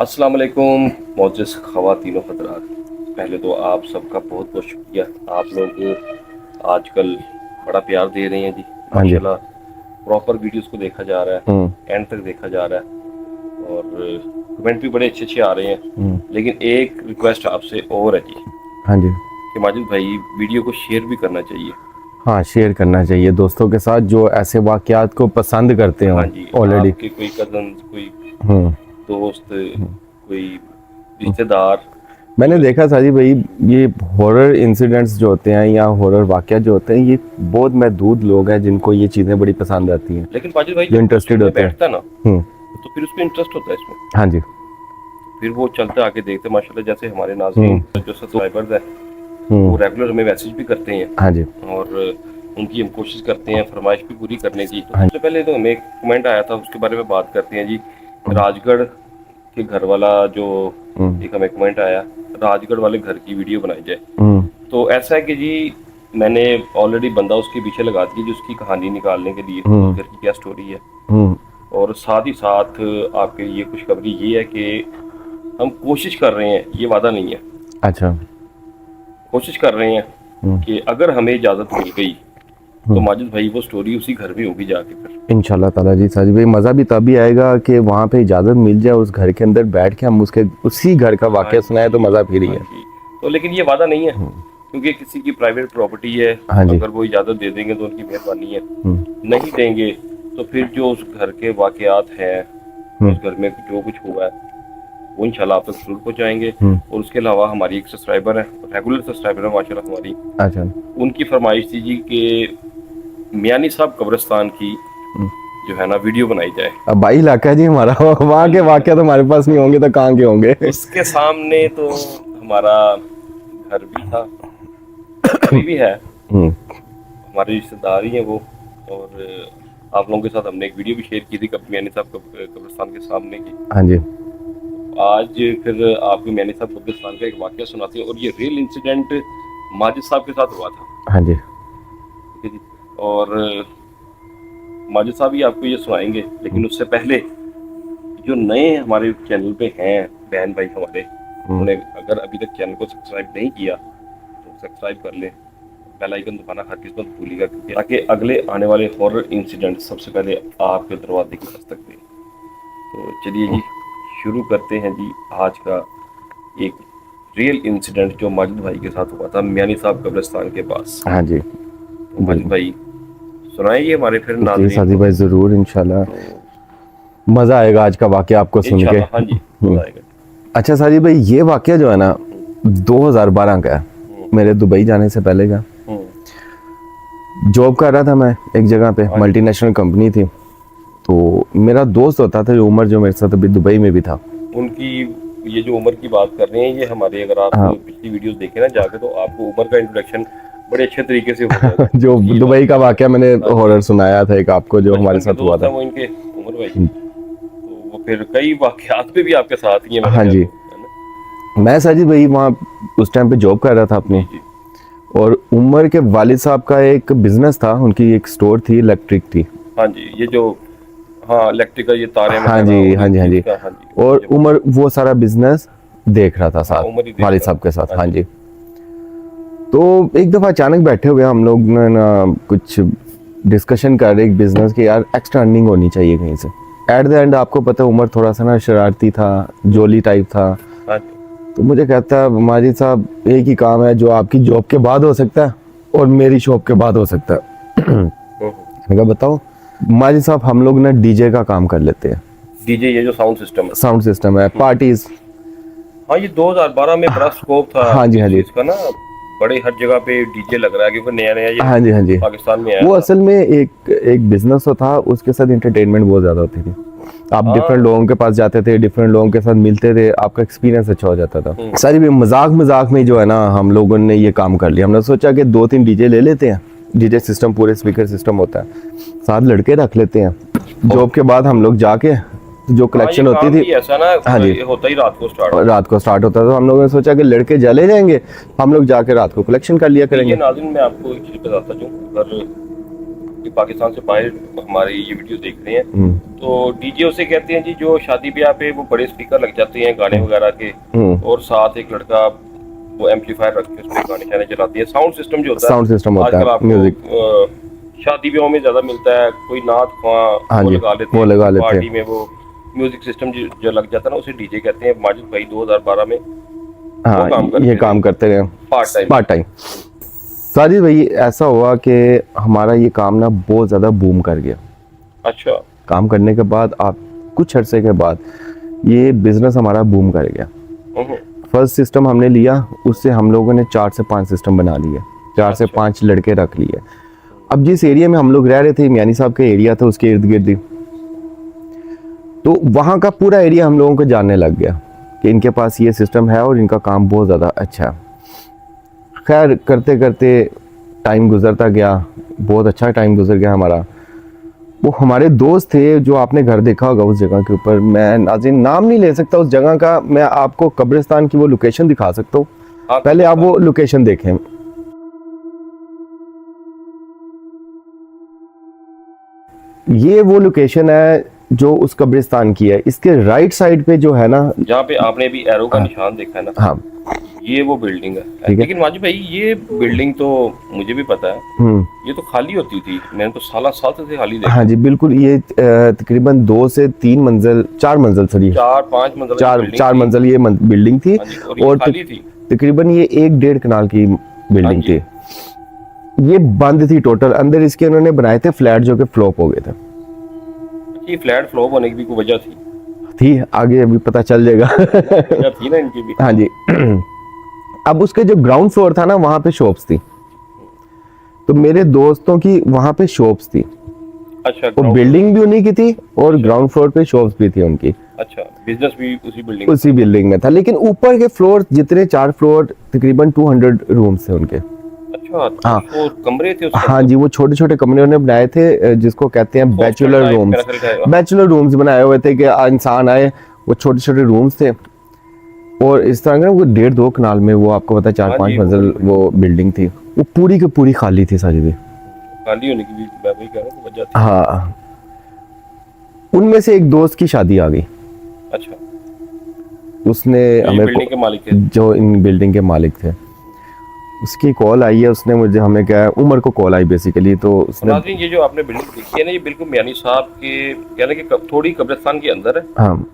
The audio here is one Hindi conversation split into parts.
अस्सलाम वालेकुम मोअज़्ज़िज़ ख़वातीन व हज़रात। पहले तो आप सबका बहुत बहुत शुक्रिया। आप लोग आजकल बड़ा प्यार दे रहे हैं जी, हाँ जी। माशाल्लाह। प्रॉपर वीडियोस को देखा जा रहा है, हम्म। एंड तक देखा जा रहा है और कमेंट भी बड़े अच्छे अच्छे आ रहे हैं। लेकिन एक रिक्वेस्ट आपसे और है जी हाँ जी। कि माजिद भाई वीडियो को शेयर भी करना चाहिए। हाँ, शेयर करना चाहिए दोस्तों के साथ जो ऐसे वाक़यात को पसंद करते हाँ हो जी, ऑलरेडी। आपके कोई कज़न, कोई हम्म। दोस्त, कोई रिश्तेदार मैंने जो देखा साजी भाई, ये हॉरर इंसिडेंट्स जो होते हैं या हॉरर वाक़यात जो होते हैं, ये बहुत महदूद लोग हैं जिनको ये चीज़ें बड़ी पसंद आती हैं, लेकिन माजिद भाई जो जब कोई इंटरेस्टेड सुनने होते हैं। बैठता है ना हम्म। तो फिर उसको इंटरेस्ट होता है इसमें। हाँ जी। फिर वो चलते आगे देखते माशाल्लाह। जैसे हमारे नाज़रीन हम्म। जो सब्सक्राइबर्स हैं वो हम्म। रेगुलर हमें मैसेज भी करते हैं हाँ जी। और उनकी हम कोशिश करते हैं फरमाइश भी पूरी करने की। तो हाँ सबसे पहले तो हमें एक कमेंट आया था, उसके बारे में बात करते हैं जी। राजगढ़ के घर वाला जो एक हमें कमेंट आया, राजगढ़ वाले घर की वीडियो बनाई जाए। हम्म। तो ऐसा है कि जी मैंने ऑलरेडी बंदा उसके पीछे लगा दिया जो उसकी कहानी निकालने के लिए उस घर की क्या स्टोरी है। हम्म। और साथ ही साथ आपके लिए खुशखबरी ये है कि हम कोशिश कर रहे हैं, ये वादा नहीं है, अच्छा। कोशिश कर रहे हैं कि अगर हमें इजाज़त मिल गई तो माजिद भाई वो स्टोरी उसी घर में होगी जाके फिर। इंशाल्लाह ताला जी साजिद भाई, मज़ा भी तभी आएगा कि वहाँ पे इजाज़त मिल जाए, उस घर के अंदर बैठ के हम उसके उसी घर का वाक़या सुनाए तो मज़ा फिर ही हाँ है। जी, तो लेकिन ये वादा नहीं है क्योंकि किसी की प्राइवेट प्रॉपर्टी है। हाँ जी। अगर वो इजाज़त दे देंगे तो उनकी मेहरबानी है, नहीं देंगे तो फिर जो उस घर के वाक़यात हैं, उस घर में जो कुछ हुआ है वो इंशाल्लाह आप तक जरूर पहुँचाएंगे। और उसके अलावा हमारी एक सब्सक्राइबर है, रेगुलर सब्सक्राइबर है माशाल्लाह हमारी, अच्छा। उनकी फरमाइश थी जी कि मियानी साहब कब्रिस्तान की जो है ना वीडियो बनाई जाए। अब भाई इलाका है जी हमारा, वहाँ के वाक़या तो हमारे पास नहीं होंगे तो कहाँ के होंगे। उसके सामने तो हमारा घर भी था, अभी भी है, हमारे रिश्तेदार ही हैं वो। और आप लोगों के साथ हमने एक वीडियो भी शेयर की थी मियानी साहब कब्रिस्तान के सामने की। हाँ जी। आज फिर आपको मियानी साहब कब्रिस्तान का एक वाक़या सुनाते हैं और ये रियल इंसिडेंट माजिद साहब के साथ हुआ था। हाँ जी। ठीक है जी। और माजिद साहब ही आपको ये सुनाएंगे, लेकिन उससे पहले जो नए हमारे चैनल पे हैं बहन भाई हमारे, उन्होंने अगर अभी तक चैनल को सब्सक्राइब नहीं किया तो सब्सक्राइब कर लें, बेल आइकन दबाना हर किस मत भूलिएगा, क्योंकि ताकि अगले आने वाले हॉरर इंसिडेंट सबसे पहले आपके दरवाजे की दस्तक दें। तो चलिए जी शुरू करते हैं जी आज का एक रियल इंसिडेंट जो माजिद भाई के साथ हुआ था मियानी साहब कब्रिस्तान के पास। हाँ जी। तो माजिद भाई सुनाइए हमारे फिर जी नाज़रीन सादी को। भाई ज़रूर, इंशाल्लाह तो मज़ा आएगा आज का वाक़या आपको सुन के। इंशाल्लाह हाँ जी मज़ा आएगा। अच्छा सादी भाई, ये वाक़या जो है ना 2012 का है, मेरे दुबई जाने से पहले का। जॉब कर रहा था मैं एक जगह पे, मल्टीनेशनल कंपनी थी। तो मेरा दोस्त होता था जो उमर, जो मेरे साथ अभी दुबई में भी था। उनकी ये जो उम्र की बात कर रहे हैं ये हमारे, अगर आप पिछली वीडियोस देखें ना जाके तो आपको उमर का इंट्रोडक्शन बड़े अच्छे तरीके से हो जाएगा। जो दुबई का वाक़या मैंने हॉरर सुनाया था एक आपको, जो हमारे बचपन के साथ हुआ दोस्त था। हैं वो इनके उमर भाई, तो वो फिर कई वाक़यात पे भी आपके साथ ही हैं। हाँ जी। मैं साजिद भाई वहाँ उस टाइम पे जॉब कर रहा था अपनी, और उमर के वालिद साहब का एक बिजनेस था, उनकी एक स्टोर थी, इलेक्ट्रिक थी। हाँ जी, ये जो हाँ इलेक्ट्रिकल ये तारे में। हाँ जी हाँ जी हाँ जी। और उमर वो सारा बिजनेस देख रहा था साथ वालिद साहब के साथ। हाँ जी। तो एक दफ़ा अचानक बैठे हुए हम लोग ना कुछ डिस्कशन कर रहे एक बिजनेस के, यार एक्स्ट्रा अर्निंग होनी चाहिए कहीं से। एट द एंड आपको पता है उमर थोड़ा सा ना शरारती था, जोली टाइप था। तो मुझे कहता है माजिद साहब एक ही काम है जो आपकी जॉब के बाद हो सकता है और मेरी शॉप के बाद हो सकता है। मैंने कहा बताओ। माजिद साहब हम लोग ना डीजे का काम कर लेते हैं। डीजे ये जो साउंड सिस्टम है, साउंड सिस्टम है, पार्टीज। हाँ ये 2012 में बड़ा स्कोप था। हाँ जी हाँ जी। इसका ना बड़े हर जगह पे डीजे लग रहा है क्योंकि नया नया ये हाँ जी हाँ जी पाकिस्तान में आया। वो असल में एक बिजनेस तो था, उसके साथ इंटरटेनमेंट बहुत ज़्यादा होती थी। आप डिफरेंट लोगों के पास जाते थे, डिफरेंट लोगों के साथ मिलते थे, आपका एक्सपीरियंस अच्छा हो जाता था। सारी भी मजाक में जो है ना हम लोगों ने ये काम कर लिया। हमने सोचा कि 2-3 डीजे ले लेते हैं, डीजे सिस्टम पूरे स्पीकर सिस्टम होता है, साथ लड़के रख लेते हैं। जॉब के बाद हम लोग जाके जो कलेक्शन होती थी, ऐसा ना हाँ जी होता ही रात को स्टार्ट होता था। तो हम लोगों ने सोचा कि लड़के चले जाएंगे, हम लोग जाके रात को कलेक्शन कर लिया करेंगे। नाज़रीन मैं आपको एक चीज़ बताता हूँ, अगर कि पाकिस्तान से बाहर हमारे ये वीडियो देख रहे हैं, तो डीजे उसे कहते हैं जी जो शादी ब्याह पे वो बड़े स्पीकर लग जाते हैं गाने वगैरह के, और साथ एक लड़का वो एम्पलीफायर रख के उसमें गाने शाने चलाती है। साउंड सिस्टम जो होता है, साउंड सिस्टम होता आजकल है, आपको म्यूजिक शादी ब्याह में ज्यादा मिलता है, कोई नात ख्वां वो लगा लेते हैं, पार्टी में वो म्यूजिक सिस्टम जो लग जाता है ना उसे डीजे कहते हैं। माजिद भाई 2012 में ये काम करते रहे पार्ट टाइम। साजिद भाई ऐसा हुआ कि हमारा ये काम ना बहुत ज़्यादा बूम कर गया। अच्छा। काम करने के बाद आप कुछ अरसे के बाद ये बिजनेस हमारा बूम कर गया। फर्स्ट सिस्टम हमने लिया, उससे हम लोगों ने 4 से 5 सिस्टम बना लिए, 4 से 5 लड़के रख लिए। अब जिस एरिया में हम लोग रह रहे थे, मियानी साहब का एरिया था, उसके इर्द गिर्द, तो वहाँ का पूरा एरिया हम लोगों को जानने लग गया कि इनके पास ये सिस्टम है और इनका काम बहुत ज़्यादा अच्छा है। खैर करते करते टाइम गुजरता गया, बहुत अच्छा टाइम गुजर गया हमारा। वो हमारे दोस्त थे जो आपने घर देखा होगा उस जगह के ऊपर, मैं नाज़रीन नाम नहीं ले सकता उस जगह का, मैं आपको कब्रिस्तान की वो लोकेशन दिखा सकता हूँ, पहले आप वो लोकेशन देखें। ये वो लोकेशन है जो उस कब्रिस्तान की है। इसके राइट साइड पे जो है ना, जहाँ पे आपने भी एरो का निशान देखा है ना, हाँ ये वो बिल्डिंग है। लेकिन माजिद भाई ये बिल्डिंग तो मुझे भी पता है, ये तो खाली होती थी, मैंने तो साल से खाली देखा। हाँ जी बिल्कुल, ये तकरीबन 2 से 3 मंजिल 4 मंजिल सॉरी 4-5 मंजिल 4 मंजिल ये बिल्डिंग थी, और तकरीबन ये 1-1.5 कनाल की बिल्डिंग थी। ये बंद थी टोटल, अंदर इसके उन्होंने बनाए थे फ्लैट जो कि फ्लॉप हो गए थे। ये फ्लैट फ्लॉप होने की भी कोई वजह थी आगे अभी पता चल जाएगा। थी ना इनकी भी। हाँ जी। अब उसके जो ग्राउंड फ्लोर था ना, वहां पे शॉप्स थी, तो मेरे दोस्तों की वहां पे शॉप्स थी। अच्छा। वो बिल्डिंग भी उन्हीं की थी और ग्राउंड फ्लोर पे शॉप्स भी थी उनकी। अच्छा, बिजनेस भी उसी बिल्डिंग में था, लेकिन ऊपर के फ्लोर जितने 4 फ्लोर तकरीबन 200 रूम्स थे उनके। अच्छा, हाँ, तो कमरे थे उसके। हाँ जी, वो छोटे छोटे कमरे उन्होंने बनाए थे जिसको कहते हैं बैचलर रूम्स। बैचलर रूम्स बनाए हुए थे कि इंसान आए, वो छोटे छोटे रूम्स थे, और इस तरह का वो 1.5-2 कनाल में वो आपको पता 4-5 मंजिल वो बिल्डिंग थी। वो पूरी की पूरी खाली थी सारी भी, खाली होने की भी मैं वही कह रहा हूं वजह थी। हाँ, उनमें से एक दोस्त की शादी आ गई। अच्छा। उसने हमें बिल्डिंग के मालिक थे, जो इन बिल्डिंग के मालिक थे, उसकी कॉल आई है, उसने मुझे हमें क्या उमर को कॉल आई बेसिकली। तो उसने ये जो आपने बिल्डिंग देखी है ना, ये बिल्कुल मियानी साहब के कहने के थोड़ी कब्रिस्तान के अंदर है। हाँ,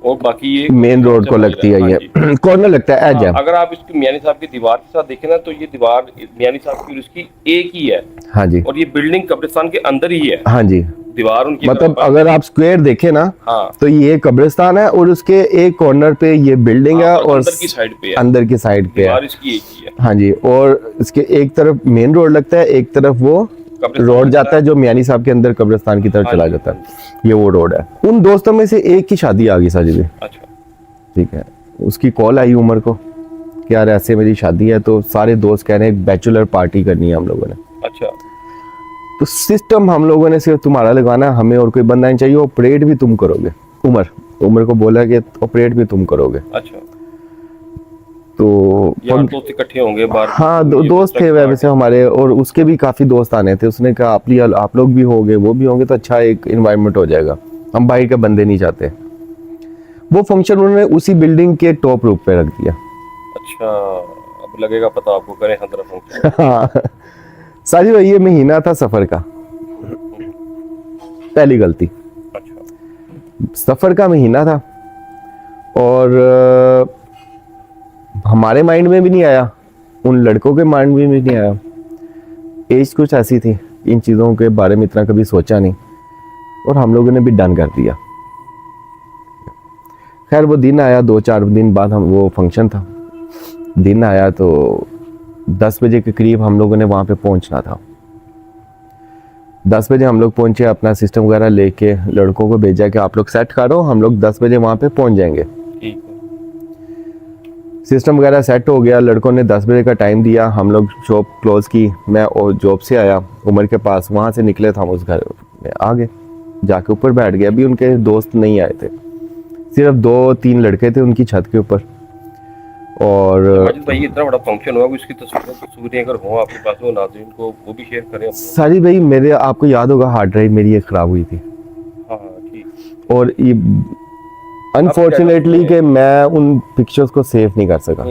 और बाकी ये मेन रोड को लगती है, ये कॉर्नर लगता है, एज है। अगर आप इसकी मियानी साहब की दीवार के साथ देखें ना, तो ये दीवार मियानी साहब की और इसकी एक ही है। हाँ जी। और ये बिल्डिंग कब्रिस्तान के अंदर ही है। हाँ जी, दीवार उनकी मतलब अगर आप स्क्वायर देखें ना, हाँ, तो ये कब्रिस्तान है और उसके एक कॉर्नर पे ये बिल्डिंग है, और अंदर की साइड पे है, अंदर की साइड पे दीवार इसकी एक ही है। हाँ जी, और इसके एक तरफ मेन रोड लगता है, एक तरफ वो रोड जाता है जो मियानी साहब के अंदर कब्रिस्तान की तरफ चला जाता है, ये वो रोड है। उन दोस्तों में से एक की शादी आ गई साजिद। अच्छा, ठीक है, उसकी कॉल आई उमर को कि यार ऐसे मेरी शादी है, तो सारे दोस्त कह रहे हैं बैचलर पार्टी करनी है हम लोगों ने। अच्छा, तो सिस्टम हम लोगों ने सिर्फ तुम्हारा लगाना, हमें और कोई बंदा नहीं चाहिए, ऑपरेट भी तुम करोगे। उमर को बोला कि ऑपरेट भी तुम करोगे। अच्छा, तो यार दोस्त इकट्ठे होंगे बाहर। हाँ, दोस्त थे वैसे हमारे, और उसके भी काफी दोस्त आने थे। उसने कहा आप लोग भी होगे, वो भी होंगे, तो अच्छा एक एनवायरनमेंट हो जाएगा, हम बाहर के बंदे नहीं चाहते। वो फंक्शन उन्होंने उसी बिल्डिंग के टॉप रूफ पे रख दिया। अच्छा, अब लगेगा पता आपको, करें हर तरफ फंक्शन। हाँ साजिद भाई, ये महीना था सफर का, पहली गलती। अच्छा, सफर का महीना था, और हमारे माइंड में भी नहीं आया, उन लड़कों के माइंड में भी नहीं आया। एज कुछ ऐसी थी, इन चीज़ों के बारे में इतना कभी सोचा नहीं, और हम लोगों ने भी डन कर दिया। खैर वो दिन आया, 2-4 दिन बाद हम वो फंक्शन था, दिन आया तो 10 बजे के करीब हम लोगों ने वहाँ पे पहुँचना था। 10 बजे हम लोग पहुँचे, अपना सिस्टम वगैरह लेके लड़कों को भेजा कि आप लोग सेट करो, हम लोग 10 बजे वहाँ पे पहुँच जाएंगे। सिस्टम वगैरह सेट हो गया, लड़कों ने 10 बजे का टाइम दिया, हम लोग शॉप क्लोज़ की। मैं और जॉब से आया उमर के पास, वहाँ से निकले थे हम उस घर में, आगे जाके ऊपर बैठ गया। अभी उनके दोस्त नहीं आए थे, सिर्फ 2-3 लड़के थे उनकी छत के ऊपर। और माजिद भाई इतना बड़ा फंक्शन हुआ, इसकी तस्वीरें अगर हो आपके पास वो नाज़रीन को वो भी शेयर करें। साजिद भाई मेरे आपको याद होगा हार्ड ड्राइव मेरी एक ख़राब हुई थी। हाँ ठीक। और ये अनफॉर्चुनेटली कि मैं उन पिक्चर्स को सेव नहीं कर सका।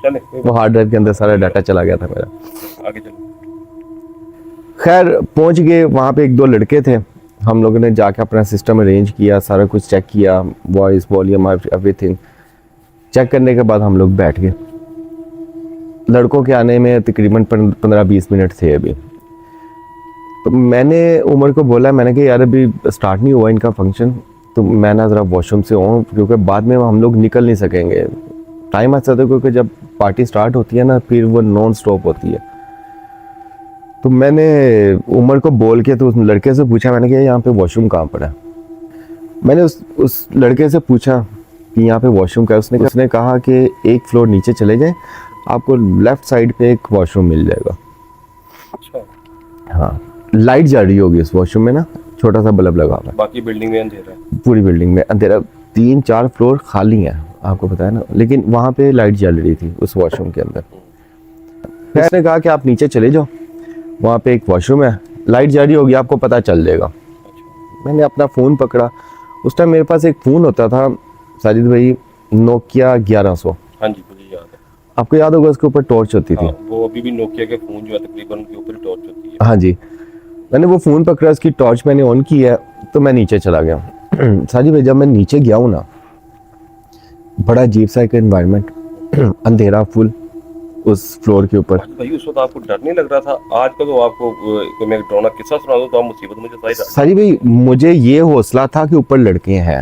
चले वो हार्ड ड्राइव के अंदर सारा डाटा चला गया था मेरा। आगे चलो। खैर पहुंच गए वहाँ पे, एक दो लड़के थे, हम लोगों ने जाके अपना सिस्टम अरेंज किया, सारा कुछ चेक किया, वॉइस वॉल्यूम एवरीथिंग चेक करने के बाद हम लोग बैठ गए। लड़कों के आने में तकरीबन 15-20 मिनट थे अभी। तो मैंने उमर को बोला, मैंने कहा यार अभी स्टार्ट नहीं हुआ इनका फंक्शन, तो मैं ना ज़रा वॉशरूम से आऊँ क्योंकि बाद में हम लोग निकल नहीं सकेंगे। टाइम ऐसा था क्योंकि जब पार्टी स्टार्ट होती है ना फिर वो नॉन स्टॉप होती है। तो मैंने उमर को बोल के तो उस लड़के से पूछा, मैंने कहा यहाँ पे वॉशरूम कहाँ पर है। मैंने उस लड़के से पूछा कि यहाँ पे वॉशरूम का है। उसने कहा कि एक फ्लोर नीचे चले जाएं, आपको लेफ्ट साइड पे एक वॉशरूम मिल जाएगा। अच्छा। हाँ, लाइट जल रही होगी उस वॉशरूम में ना, छोटा सा बल्ब लगा हुआ है। बाकी बिल्डिंग में अंधेरा है। पूरी बिल्डिंग में अंधेरा, 3-4 फ्लोर खाली हैं, आपको पता है ना, लेकिन वहाँ पे लाइट जल रही थी उस वॉशरूम के अंदर। उसने कहा कि आप नीचे चले जाओ, वहाँ पे एक वॉशरूम है, लाइट जल रही होगी, आपको पता चल जाएगा। मैंने अपना फ़ोन पकड़ा। उस टाइम मेरे पास एक फ़ोन होता था साजिद भाई, नोकिया 1100। हाँ जी मुझे याद है। आपको याद होगा उसके ऊपर टॉर्च होती थी। वो अभी भी नोकिया के फ़ोन जो है तकरीबन उनके ऊपर टॉर्च होती है। हाँ जी, मैंने वो फ़ोन पकड़ा, उसकी टॉर्च मैंने ऑन की है, तो मैं नीचे चला गया। साजिद भाई जब मैं नीचे गया हूँ ना, बड़ा अजीब सा एक एनवायरनमेंट, अंधेरा फुल उस फ्लोर के ऊपर। भाई उस वक्त आपको डर नहीं लग रहा था? आज का तो आपको कोई मैं डरावना किस्सा सुना दो तो आप मुसीबत मुझे साजिद भाई मुझे ये हौसला था कि ऊपर लड़के हैं।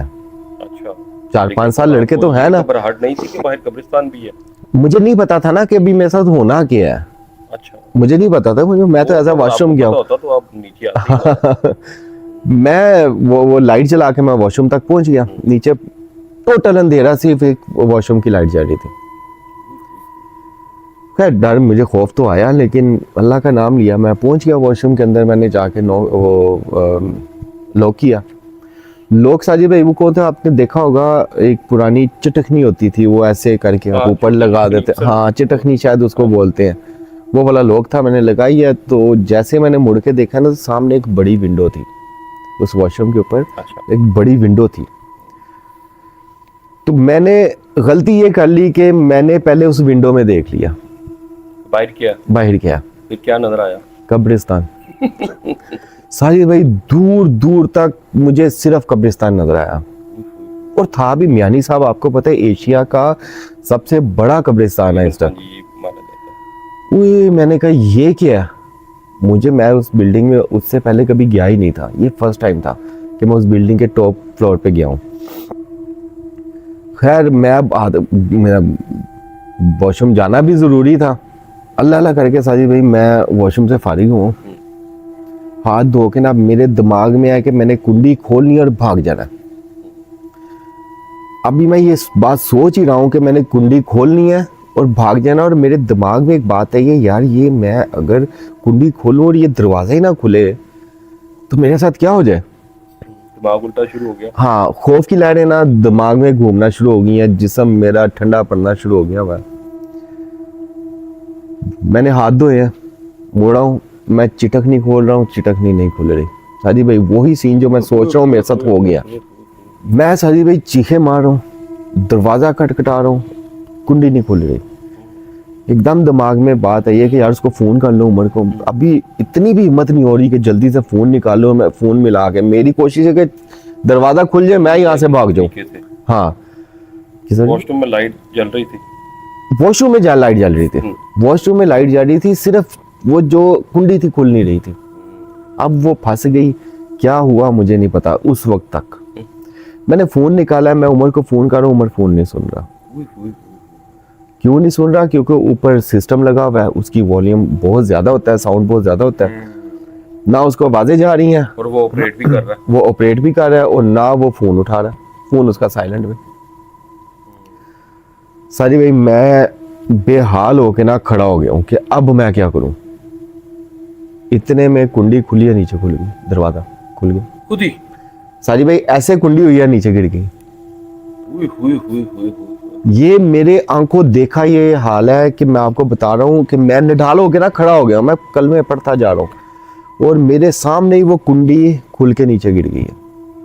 अच्छा, 4-5 साल लड़के तो है ना। घबराहट नहीं थी कि बाहर कब्रिस्तान भी है? मुझे नहीं पता था ना कि अभी मेरे साथ होना क्या है। अच्छा, मुझे नहीं पता था, मैं तो ऐसा वॉशरूम गया हूँ। तो आप नीचे आते। मैं वो लाइट जला के मैं वॉशरूम तक पहुंच गया। नीचे टोटल अंधेरा, सिर्फ एक वॉशरूम की लाइट जल रही थी। खैर डर, मुझे खौफ तो आया, लेकिन अल्लाह का नाम लिया, मैं पहुंच गया वॉशरूम के अंदर। मैंने जाके लॉक किया। लोग साजिद भाई वो कौन था, आपने देखा होगा, एक पुरानी चिटकनी होती थी, वो ऐसे करके ऊपर लगा देते। हाँ चिटकनी शायद उसको बोलते हैं, वो वाला लॉक था। मैंने लगाई है, तो जैसे मैंने मुड़ के देखा ना, तो सामने एक बड़ी विंडो थी उस वॉशरूम के ऊपर। अच्छा। एक बड़ी विंडो थी। तो मैंने गलती ये कर ली कि मैंने पहले उस विंडो में देख लिया। बाहर क्या फिर क्या नजर आया? कब्रिस्तान। साजिद भाई दूर दूर तक मुझे सिर्फ कब्रिस्तान नजर आया, और था भी मियानी साहब, आपको पता है एशिया का सबसे बड़ा कब्रिस्तान है इस टाइम। मैंने कहा ये क्या, मैं उस बिल्डिंग में उससे पहले कभी गया ही नहीं था, ये फर्स्ट टाइम था कि मैं उस बिल्डिंग के टॉप फ्लोर पे गया हूँ। खैर मैं अब मेरा वॉशरूम जाना भी ज़रूरी था। अल्लाह अल्लाह करके साजिद भाई मैं वॉशरूम से फारिग हूँ, हाथ धो के ना मेरे दिमाग में आया कि मैंने कुंडी खोलनी और भाग जाना। अभी मैं ये बात सोच ही रहा हूँ कि मैंने कुंडी खोलनी है और भाग जाना, और मेरे दिमाग में एक बात है ये यार, ये मैं अगर कुंडी खोलूँ और ये दरवाज़ा ही ना खुले तो मेरे साथ क्या हो जाए। दिमाग उल्टा शुरू हो गया। हाँ, खौफ की लहरें ना दिमाग में घूमना शुरू हो गई हैं, जिस्म मेरा ठंडा पड़ना शुरू हो गया हुआ। मैंने हाथ धोए हैं, मोड़ा हूँ, मैं चिटकनी खोल रहा हूँ, चिटकनी नहीं खुल रही। साजिद भाई वही सीन जो मैं सोच रहा हूँ मेरे साथ हो गया। मैं साजिद भाई चीखे मार रहा हूँ, दरवाज़ा खटखटा रहा हूँ, कुंडी नहीं खुल रही। एकदम दिमाग में बात आई है कि यार उसको फ़ोन कर लो उमर को। अभी इतनी भी हिम्मत नहीं हो रही कि जल्दी से फ़ोन निकालो, मैं फ़ोन मिला के, मेरी कोशिश है कि दरवाज़ा खुल जाए, मैं यहाँ से भाग जाऊँ। हाँ, वॉशरूम में लाइट जल रही थी। वॉशरूम में लाइट जल रही थी, वॉशरूम में लाइट जल रही थी, सिर्फ वो जो कुंडी थी खुल नहीं रही थी। अब वो फंस गई, क्या हुआ मुझे नहीं पता। उस वक्त तक मैंने फ़ोन निकाला, मैं उमर को फ़ोन कर रहा हूँ, उमर फ़ोन नहीं सुन रहा। क्यों नहीं सुन रहा? क्योंकि ऊपर सिस्टम लगा हुआ है, उसकी वॉल्यूम बहुत ज़्यादा होता है, साउंड बहुत ज़्यादा होता है, ना उसको आवाज़ें जा रही हैं, और वो ऑपरेट भी कर रहा है। वो ऑपरेट भी कर रहा है, और ना वो फ़ोन उठा रहा है, फ़ोन उसका साइलेंट में। सारी भाई मैं बेहाल होके ना खड़ा हो गया हूँ कि अब मैं क्या करूँ। इतने में कुंडी खुली है, नीचे खुल गई, दरवाज़ा खुल गया खुद ही। सारी भाई ऐसे कुंडी हुई है, नीचे गिर गई। ये मेरे आंखों देखा ये हाल है कि मैं आपको बता रहा हूँ कि मैं निढाल होकर ना खड़ा हो गया, मैं कलमे पढ़ता जा रहा हूँ और मेरे सामने ही वो कुंडी खुल के नीचे गिर गई है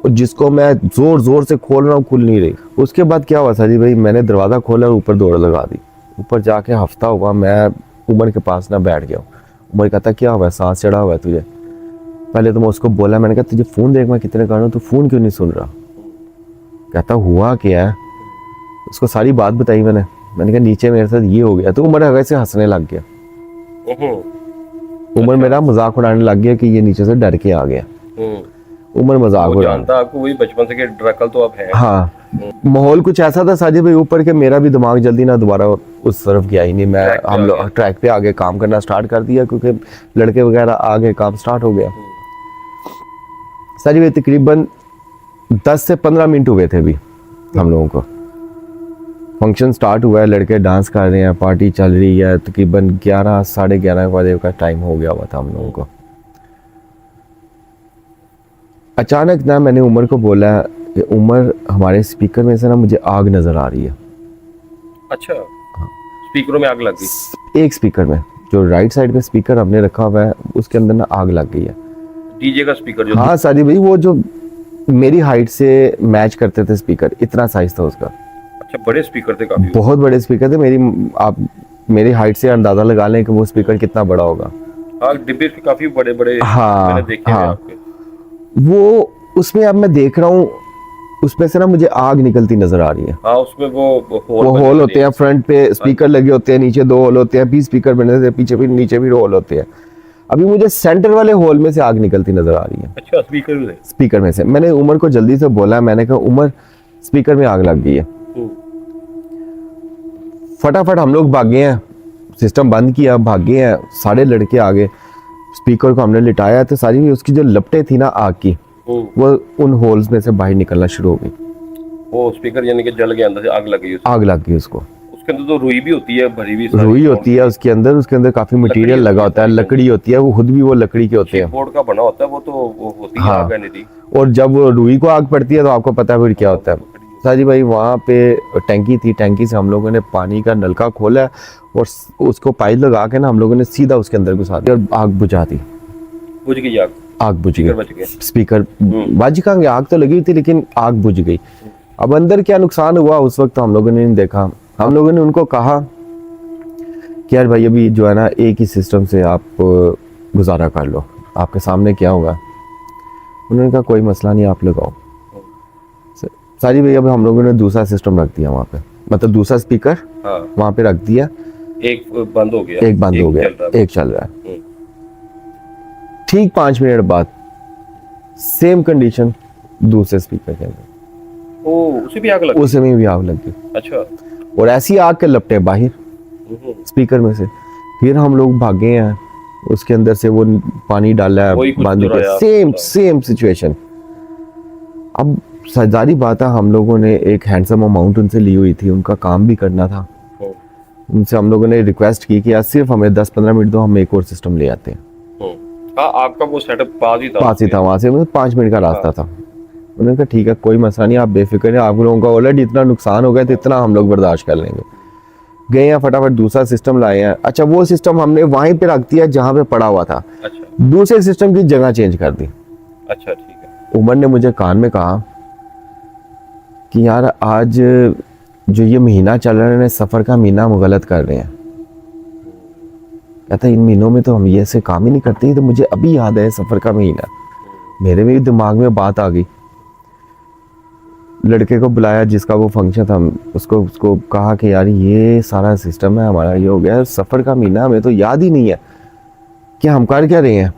और जिसको मैं जोर जोर से खोल रहा हूँ, खुल नहीं रही। उसके बाद क्या हुआ साजी भाई, मैंने दरवाज़ा खोला और ऊपर दौड़ लगा दी। ऊपर जाके हफ्ता हुआ मैं उमर के पास ना बैठ गया। उमर कहता क्या हुआ, सांस चढ़ा हुआ है तुझे। पहले तो मैं उसको बोला, मैंने कहा तुझे फ़ोन देख मैं कितने कर रहा हूँ, तो फ़ोन क्यों नहीं सुन रहा। कहता हुआ क्या है, उसको सारी बात बताई मैंने कहा नीचे मेरे साथ ये हो गया। तो उमर वैसे हंसने लग गया। उमर मेरा मजाक उड़ाने लग गया कि ये नीचे से डर के आ गया। उमर मजाक उड़ाता, आपको वही बचपन से कि ड्रकल तो अब है। हाँ, माहौल कुछ ऐसा था साजिद भाई ऊपर के मेरा भी दिमाग जल्दी ना दोबारा उस तरफ गया ही नहीं। मैं हम लोग ट्रैक पे आगे काम करना स्टार्ट कर दिया क्योंकि लड़के वगैरह आगे काम स्टार्ट हो गया। साजिद भाई तकरीबन 10 से 15 मिनट हुए थे अभी हम लोगों को। फंक्शन स्टार्ट हुआ है, लड़के डांस कर रहे हैं, पार्टी चल रही है। तकरीबन 11 साढ़े 11 बजे का टाइम हो गया हुआ था हम लोगों को। अचानक ना मैंने उमर को बोला कि उमर हमारे स्पीकर में से ना मुझे आग नजर आ रही है। अच्छा, स्पीकरों में आग लग गई? एक स्पीकर में, जो राइट साइड पे स्पीकर हमने रखा हुआ है उसके अंदर ना आग लग गई है। डीजे का स्पीकर जो? हाँ साजी भाई, वो जो मेरी हाइट से मैच करते थे स्पीकर, इतना साइज था उसका। अच्छा, बड़े स्पीकर थे काफी? बहुत बड़े स्पीकर थे। आप मेरी हाइट से अंदाजा लगा लें कि वो स्पीकर कितना बड़ा होगा। हाँ, डिब्बे काफी बड़े बड़े मैंने देखे हैं आपके। वो उसमें अब मैं देख रहा हूँ उसमें से ना मुझे आग निकलती नजर आ रही है। हाँ, उसमें वो होल होते हैं, फ्रंट पे स्पीकर लगे होते हैं, नीचे 2 होल होते हैं, 20 स्पीकर बने थे, पीछे भी नीचे भी होल होते हैं। अभी मुझे सेंटर वाले होल में से आग निकलती नजर आ रही है। अच्छा, स्पीकर में से? मैंने उमर को जल्दी से बोला, मैंने कहा उमर स्पीकर में आग लग गई है। फटाफट हम लोग भागे हैं, सिस्टम बंद किया, भागे हैं, सारे लड़के आगे। स्पीकर को हमने लिटाया तो सारी उसकी जो लपटें थी ना आग की, वो उन होल्स में से बाहर निकलना शुरू हो गई। वो स्पीकर यानी कि जल गया, अंदर से आग लग गई? आग लग गई उसको। उसके अंदर तो रुई भी होती है, भरी भी रुई होती है उसके अंदर काफी मटेरियल लगा होता है, लकड़ी होती है, वो खुद भी वो लकड़ी के होते हैं, बोर्ड का बना होता है वो, तो वो होती है आग नहीं। और जब वो रुई को आग पड़ती है तो आपको पता है फिर क्या होता है। साजी भाई वहाँ पे टैंकी थी, टैंकी से हम लोगों ने पानी का नलका खोला और उसको पाइप लगा के ना हम लोगों ने सीधा उसके अंदर घुसा दिया और आग बुझा दी। बुझ गई आग बुझ गई। स्पीकर बाजी का आग तो लगी थी लेकिन आग बुझ गई। अब अंदर क्या नुकसान हुआ उस वक्त हम लोगों ने नहीं देखा। हम लोगों ने उनको कहा कि यार भाई अभी जो है ना एक ही सिस्टम से आप गुजारा कर लो, आपके सामने क्या होगा। उन्होंने कहा कोई मसला नहीं, आप लगाओ। सारी भाई अब हम लोगों ने दूसरा सिस्टम रख दिया वहाँ पे, मतलब दूसरा स्पीकर वहाँ पे रख दिया। एक बंद हो गया, एक चल रहा है। ठीक 5 मिनट बाद सेम कंडीशन दूसरे स्पीकर के अंदर। उसे भी आग लगी? उसे में भी आग लगी। अच्छा। और ऐसी आग के लपटे बाहर स्पीकर में से। फिर हम लोग भागे हैं, उसके अंदर से वो पानी डाला है, बांध के सेम सिचुएशन। अब सारी बात है, हम लोगों ने एक हैंडसम अमाउंट उनसे ली हुई थी, उनका काम भी करना था। उनसे हम लोगों ने रिक्वेस्ट की कि यार सिर्फ हमें 10-15 मिनट दो, हम एक और सिस्टम ले आते हैं। आपका वो सेटअप पास ही था वहाँ से, मतलब 5 मिनट का रास्ता था। उन्होंने कहा ठीक है कोई मसला नहीं, आप बेफिक्र हैं, आप लोगों का ऑलरेडी इतना नुकसान हो गया तो इतना हम लोग बर्दाश्त कर लेंगे। गए हैं, फटाफट दूसरा सिस्टम लाए हैं। अच्छा, वो सिस्टम हमने वहीं पे रख दिया जहाँ पे पड़ा हुआ था। अच्छा। दूसरे सिस्टम की जगह चेंज कर दी। अच्छा, ठीक है। उमर ने मुझे कान में कहा कि यार आज जो ये महीना चल रहा है, सफ़र का महीना हम गलत कर रहे हैं। कहता इन महीनों में तो हम ये ऐसे काम ही नहीं करते। तो मुझे अभी याद है सफ़र का महीना, मेरे भी दिमाग में बात आ गई। लड़के को बुलाया जिसका वो फंक्शन था, उसको कहा कि यार ये सारा सिस्टम है हमारा, ये हो गया सफ़र का महीना, हमें तो याद ही नहीं है कि हम कर क्या रहे हैं।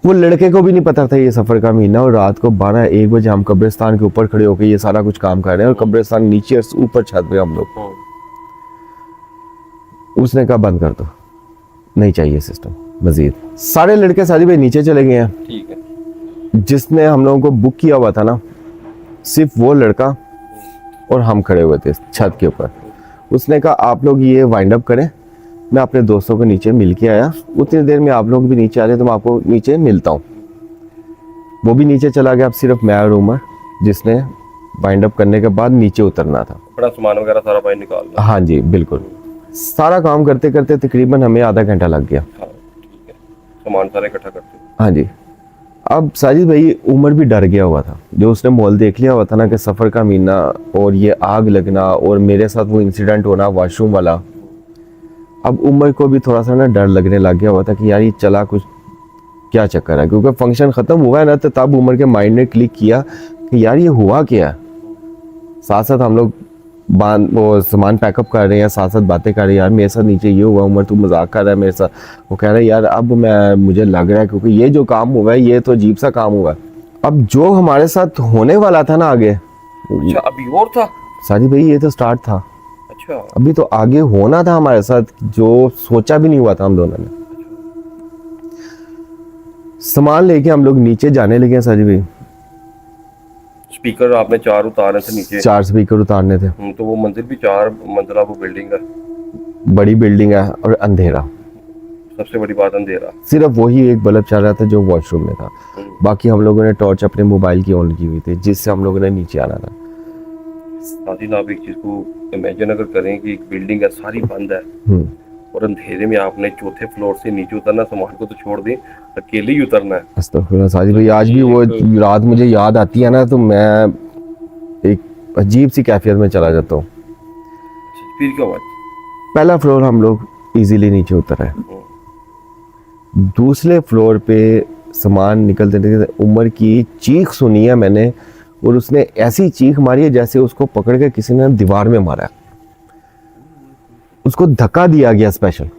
वो लड़के को भी नहीं पता था ये सफ़र का महीना। और रात को 12-1 बजे हम कब्रिस्तान के ऊपर खड़े होकर ये सारा कुछ काम कर रहे हैं, और कब्रिस्तान नीचे और ऊपर छत पे हम लोग। उसने कहा बंद कर दो, नहीं चाहिए सिस्टम मजीद। सारे लड़के सारी भाई नीचे चले गए हैं। ठीक है। जिसने हम लोगों को बुक किया हुआ था ना, सिर्फ वो लड़का और हम खड़े हुए थे छत के ऊपर। उसने कहा आप लोग ये वाइंड अप करें, मैं अपने दोस्तों को नीचे मिल के आया, उतनी देर में आप लोग भी नीचे आ रहे तो मैं आपको नीचे मिलता हूँ। वो भी नीचे चला गया। अब सिर्फ मैं और उमर जिसने वाइंड अप करने के बाद नीचे उतरना था। बड़ा सामान वगैरह सारा भाई निकालना। हाँ जी बिल्कुल, सारा काम करते करते तकरीबन हमें आधा घंटा लग गया। हाँ ठीक है, सामान सारा इकट्ठा करते। हाँ जी। अब साजिद भाई उमर भी डर गया हुआ था, जो उसने मॉल देख लिया हुआ था ना कि सफ़र का महीना और ये आग लगना और मेरे साथ वो इंसिडेंट होना वॉशरूम वाला। अब उमर को भी थोड़ा सा ना डर लगने लग गया हुआ था कि यार ये चला कुछ क्या चक्कर है, क्योंकि फंक्शन ख़त्म हुआ है ना, तो तब उमर के माइंड ने क्लिक किया कि यार ये हुआ क्या है। साथ साथ हम लोग वो सामान पैकअप कर रहे हैं, साथ साथ बातें कर रहे हैं, यार मेरे साथ नीचे ये हुआ, उमर तू मजाक कर रहा है मेरे साथ। वो कह रहा है यार अब मुझे लग रहा है क्योंकि ये जो काम हुआ है ये तो अजीब सा काम हुआ है। अब जो हमारे साथ होने वाला था ना आगे, अच्छा अभी और था साजिद भाई, ये तो स्टार्ट था। अच्छा अभी तो आगे होना था हमारे साथ, जो सोचा भी नहीं हुआ था हम दोनों ने। सामान लेके हम लोग नीचे जाने लगे साजिद भाई। स्पीकर आपने 4 उतारे थे नीचे? 4 स्पीकर उतारने थे। तो वो मंजिल भी 4 मंजिला वो बिल्डिंग है, बड़ी बिल्डिंग है और अंधेरा, सबसे बड़ी बात अंधेरा। सिर्फ वही एक बल्ब चल रहा था जो वॉशरूम में था, बाकी हम लोगों ने टॉर्च अपने मोबाइल की ऑन की हुई थी, जिससे हम लोगों ने नीचे आना था। साजिद आप एक चीज को इमेजिन अगर करें कि एक बिल्डिंग है सारी बंद है और अंधेरे में आपने 4थे फ्लोर से नीचे उतरना, सामान को तो छोड़ दें, अकेले ही उतरना है। अस्तगफुरुल्लाह साजिद भाई, आज भी वो रात मुझे याद आती है ना, तो मैं एक अजीब सी कैफियत में चला जाता हूँ। फिर क्या हुआ? पहला फ्लोर हम लोग इजीली नीचे उतर आए, दूसरे फ्लोर पे सामान निकलते उमर की चीख सुनी है मैंने, और उसने ऐसी चीख मारी है जैसे उसको पकड़ के किसी ने दीवार में मारा है, उसको धक्का दिया गया स्पेशल,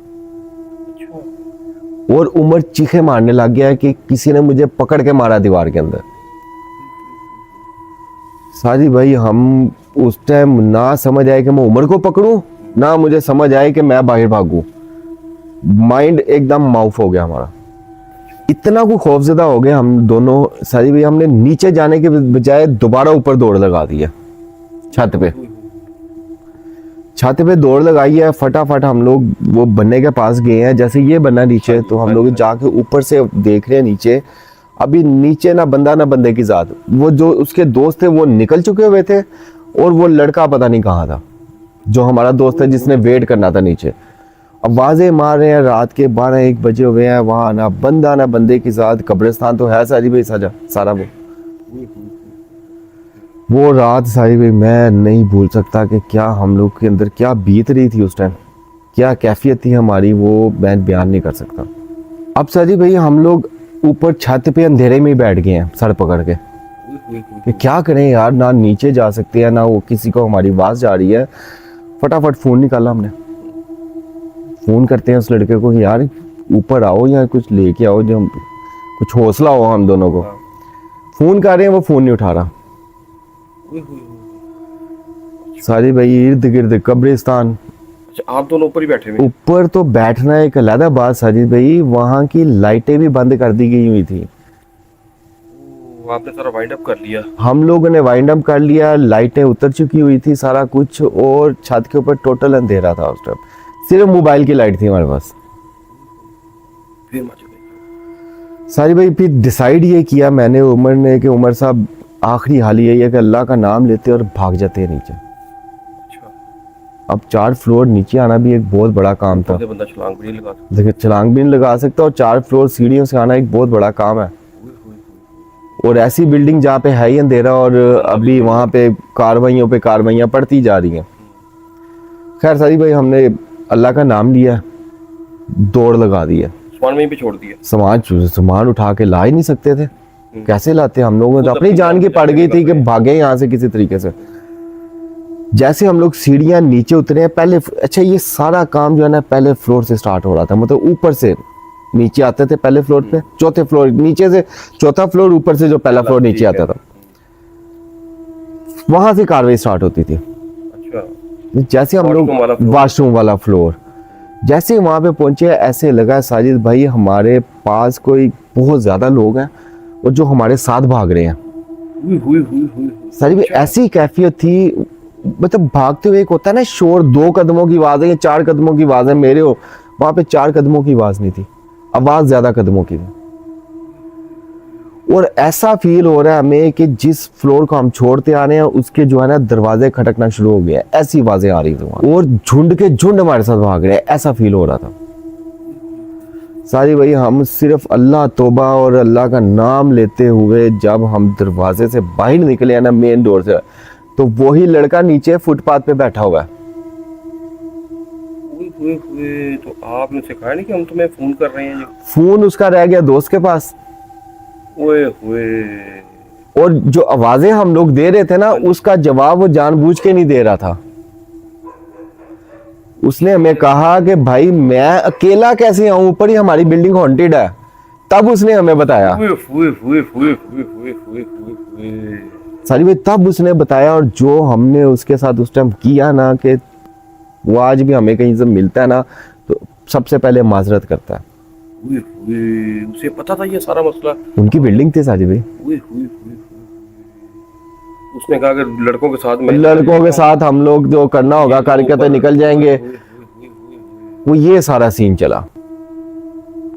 और उमर चीखे मारने लग गया है कि किसी ने मुझे पकड़ के मारा दीवार के अंदर। साजिद भाई हम उस टाइम ना समझ आए कि मैं उमर को पकड़ूं, ना मुझे समझ आए कि मैं बाहर भागूं। माइंड एकदम माउफ हो गया हमारा, इतना को खौफजदा हो गए हम दोनों। साजिद भाई हमने नीचे जाने के बजाय दोबारा ऊपर दौड़ लगा दी है, छत पे दौड़ लगाई है। फटाफट हम लोग वो बन्ने के पास गए हैं, जैसे ये बन्ना नीचे, तो हम लोग जाके ऊपर से देख रहे हैं नीचे, अभी नीचे ना बंदा ना बंदे की जात। वो जो उसके दोस्त थे वो निकल चुके हुए थे, और वो लड़का पता नहीं कहाँ था जो हमारा दोस्त है जिसने वेट करना था नीचे। आवाजें मार रहे हैं, रात के 12-1 बजे हुए हैं, वहाँ ना बंदा ना बंदे की जात। कब्रिस्तान तो है साजिद भाई सारा वो रात साजिद भाई मैं नहीं भूल सकता कि क्या हम लोग के अंदर क्या बीत रही थी उस टाइम, क्या कैफियत थी हमारी, वो मैं बयान नहीं कर सकता। अब साजिद भाई हम लोग ऊपर छत पे अंधेरे में ही बैठ गए हैं सर पकड़ के कि क्या करें यार, ना नीचे जा सकते हैं ना वो किसी को हमारी आवाज़ जा रही है। फटाफट फ़ोन निकाला हमने, फ़ोन करते हैं उस लड़के को कि यार ऊपर आओ या कुछ लेके आओ, जो कुछ हौसला हो हम दोनों को। फ़ोन कर रहे हैं, वो फ़ोन नहीं उठा रहा। साजिद भाई इर्द गिर्द कब्रिस्तान। अच्छा आप दोनों ऊपर ही बैठे हुए? ऊपर तो बैठना एक अलग बात साजिद भाई, वहाँ की लाइटें भी बंद कर दी गई हुई थी। आपने सारा वाइंड अप कर लिया? हम लोगों ने वाइंड अप कर लिया, लाइटें उतर चुकी हुई थी सारा कुछ, और छत के ऊपर टोटल अंधेरा था उस टाइम, सिर्फ मोबाइल की लाइट थी हमारे पास। साजिद भाई फिर डिसाइड ये किया मैंने उमर ने कि उमर साहब आखिरी हाल ये है कि अल्लाह का नाम लेते और भाग जाते हैं नीचे। अब 4 फ्लोर नीचे आना भी एक बहुत बड़ा काम था, बंदा छलांग भी नहीं लगा सकता। देखिए छलांग भी नहीं लगा सकता, और 4 फ्लोर सीढ़ियों से आना एक बहुत बड़ा काम है, और ऐसी बिल्डिंग जहाँ पे है ही अंधेरा, और अभी वहाँ पे कार्रवाइयाँ पड़ती जा रही हैं। खैर साजिद भाई हमने अल्लाह का नाम लिया, दौड़ लगा दी है, सामान वहीं पे छोड़ दिया। सामान उठा के ला ही नहीं सकते थे, कैसे लाते? हम लोगों ने तो अपनी जान की पड़ गई थी कि भागे यहाँ से किसी तरीके से। जैसे हम लोग सीढ़ियाँ नीचे उतरे हैं पहले, अच्छा ये सारा काम जो है ना पहले फ्लोर से स्टार्ट हो रहा था, मतलब ऊपर से नीचे आते थे पहले फ्लोर पे, चौथे फ्लोर नीचे से चौथा फ्लोर, ऊपर से जो पहला फ्लोर नीचे आता था, वहां से कार्रवाई स्टार्ट होती थी। अच्छा। जैसे हम लोग वॉशरूम वाला फ्लोर जैसे वहां पे पहुंचे, ऐसे लगा साजिद भाई हमारे पास कोई बहुत ज्यादा लोग हैं और जो हमारे साथ भाग रहे हैं। साजिद भाई ऐसी कैफियत थी, मतलब भागते हुए एक होता है ना शोर, 2 कदमों की आवाज है या 4 कदमों की आवाज है मेरे हो, वहां पे 4 कदमों की आवाज नहीं थी, आवाज ज्यादा कदमों की थी। और ऐसा फील हो रहा है हमें कि जिस फ्लोर को हम छोड़ते आ रहे हैं उसके जो है ना दरवाजे खटकना शुरू हो गए, ऐसी आवाजें आ रही थी वहां, और झुंड के झुंड हमारे साथ भाग रहे हैं, ऐसा फील हो रहा था। सारी भाई हम सिर्फ अल्लाह तौबा और अल्लाह का नाम लेते हुए जब हम दरवाजे से बाहर निकले हैं ना मेन डोर से, तो वही लड़का नीचे फुटपाथ पे बैठा हुआ है। तो आपने सिखाया नहीं कि हम तुम्हें फोन कर रहे हैं? फोन उसका रह गया दोस्त के पास। ओए हुए। और जो आवाजें हम लोग दे रहे थे ना उसका जवाब वो जानबूझ के नहीं दे रहा था। उसने हमें कहा कि भाई मैं अकेला कैसे आऊं, ऊपर ही हमारी बिल्डिंग हॉन्टेड है। तब उसने हमें बताया सारी भाई, तब उसने बताया। और जो हमने उसके साथ उस टाइम किया ना, कि वो आज भी हमें कहीं से मिलता है ना तो सबसे पहले माजरत करता है। उसे पता था ये सारा मसला? उनकी बिल्डिंग थी साजिद भाई। उसने कहा कि लड़कों के साथ हम लोग जो करना होगा करके तो निकल जाएंगे। वो ये सारा सीन चला।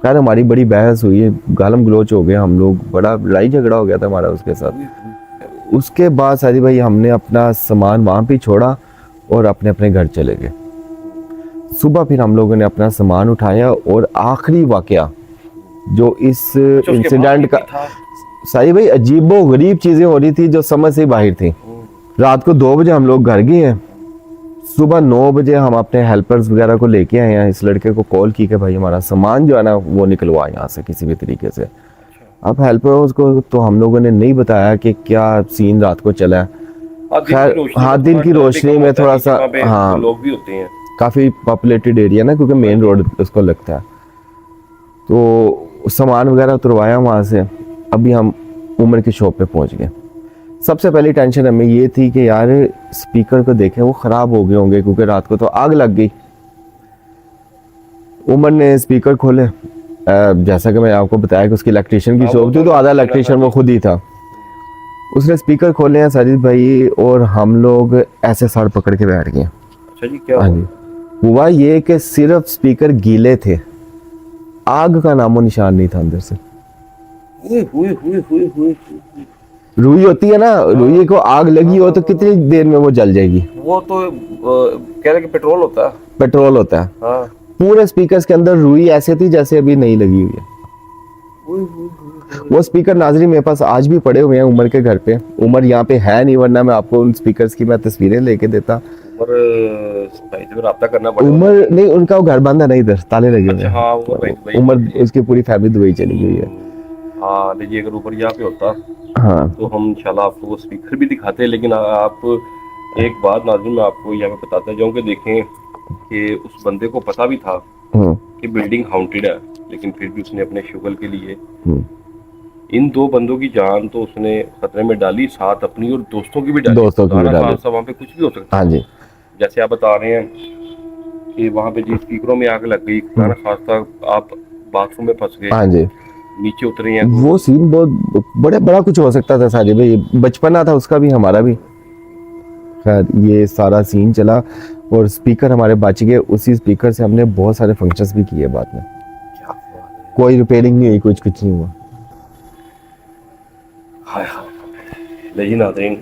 खैर हमारी बड़ी बहस हुई, गालम गलोच हो गया, हम लोग बड़ा लड़ाई झगड़ा हो गया था हमारा उसके साथ। उसके बाद साजिद भाई हमने अपना सामान वहां पे छोड़ा और अपने अपने घर चले गए। सुबह फिर हम लोगों ने अपना सामान उठाया और आखिरी वाकया जो इस इंसिडेंट का, सारी भाई अजीबो गरीब चीजें हो रही थी जो समझ से बाहर थी। रात को 2 बजे हम लोग घर गए हैं, सुबह 9 बजे हम अपने हेल्पर्स वगैरह को लेके आए हैं। इस लड़के को कॉल की कि भाई हमारा सामान जो है ना वो निकलवा यहाँ से किसी भी तरीके से। अब हेल्पर्स को तो हम लोगों ने नहीं बताया कि क्या सीन रात को चला है। खैर हाँ, दिन की रोशनी में थोड़ा सा, हाँ लोग भी होते हैं, काफी पॉपुलेटेड एरिया ना, क्योंकि मेन रोड उसको लगता है। तो सामान वगैरह उतरवाया वहां से। अभी हम उमर की शॉप पे पहुंच गए। सबसे पहली टेंशन हमें ये थी कि यार स्पीकर को देखें वो खराब हो गए होंगे, क्योंकि रात को तो आग लग गई। उमर ने स्पीकर खोले, जैसा कि मैंने आपको बताया कि उसकी इलेक्ट्रिशियन की शॉप थी, तो आधा इलेक्ट्रिशियन वो खुद ही था। उसने स्पीकर खोले हैं साजिद भाई, और हम लोग ऐसे सर पकड़ के बैठ गए। अच्छा जी, क्या हाँ जी, हुआ ये कि सिर्फ स्पीकर गीले थे, आग का नामो निशान नहीं था अंदर से। रुई होती है ना, रुई को आग लगी हो तो कितनी देर में वो जल जाएगी? वो तो कह रहे कि पेट्रोल होता है। पेट्रोल होता है। हाँ। पूरे स्पीकर्स के अंदर रुई ऐसे थी जैसे अभी नहीं लगी हुई है। वो स्पीकर नाजरी मेरे पास आज भी पड़े हुए हैं उमर के घर पे। उमर यहाँ पे है नहीं, वरना मैं आपको उन स्पीकर्स की मैं तस्वीरें लेके देता। और भाई से राब्ता करना पड़ेगा। उमर नहीं, उनका वो घर बंद है ना, इधर ताले लगे हुए हैं। हाँ, उमर उसकी पूरी फैमिली दुबई चली गई है। हाँ, लीजिए अगर ऊपर यहाँ पे होता हाँ तो हम इंशाल्लाह आपको वो स्पीकर भी दिखाते हैं। लेकिन आप एक बात नाज़रीन मैं आपको यहाँ पे बताता जाऊँ कि देखें कि उस बंदे को पता भी था कि बिल्डिंग हाउंटेड है, लेकिन फिर भी उसने अपने शुगल के लिए इन 2 बंदों की जान तो उसने खतरे में डाली, साथ अपनी और दोस्तों की भी डाली। वहाँ पे कुछ भी हो सकता है। हाँ जी, जैसे आप बता रहे हैं कि वहाँ पे जी स्पीकरों में आग लग गई, खाना खासा आप बाथरूम में फंस गए। हाँ जी, नीचे उतरे हैं। वो सीन बहुत बड़ा कुछ हो सकता था साजिद भाई, बचपना था उसका भी हमारा भी। खैर ये सारा सीन चला और स्पीकर हमारे बच गए। उसी स्पीकर से हमने बहुत सारे फंक्शंस भी किए बाद में। कोई रिपेयरिंग नहीं हुई, कुछ नहीं हुआ। हाय लेकिन नाज़रीन,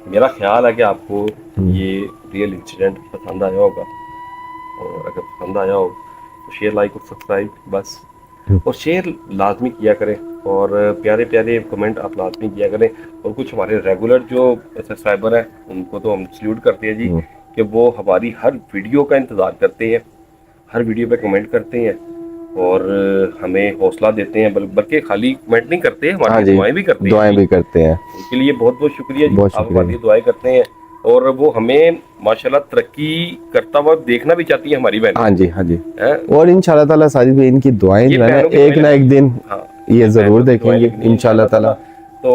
मेरा ख्याल है कि आपको ये रियल इंसिडेंट पसंद आया होगा, और अगर पसंद आया हो तो शेयर, लाइक और सब्सक्राइब बस, और शेयर लाजमी किया करें, और प्यारे प्यारे कमेंट आप लाजमी किया करें। और कुछ हमारे रेगुलर जो सब्सक्राइबर हैं उनको तो हम सल्यूट करते हैं जी, कि वो हमारी हर वीडियो का इंतज़ार करते हैं, हर वीडियो पे कमेंट करते हैं और हमें हौसला देते हैं। बल्कि खाली कमेंट नहीं करते, हमारी दुआएं भी करते हैं। दुआएं भी करते हैं। उनके लिए बहुत बहुत शुक्रिया जी, आप हमारी दुआएं करते हैं। और वो हमें माशाल्लाह तरक्की करता हुआ देखना भी चाहती है हमारी बहन। हाँ जी, हाँ जी। और इंशाल्लाह ताला साजिद भाई इनकी दुआएं जो है ना एक ना एक दिन ये जरूर देखेंगे इंशाल्लाह ताला। तो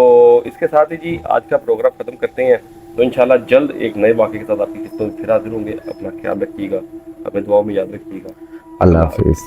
इसके साथ ही जी आज का प्रोग्राम खत्म करते हैं। तो इंशाल्लाह जल्द एक नए वाक़े के साथ आपकी खिदमत में फिर हाजिर होंगे। अपना ख्याल रखिएगा, अपने दुआओं में याद रखिएगा। अल्लाह हाफिज़।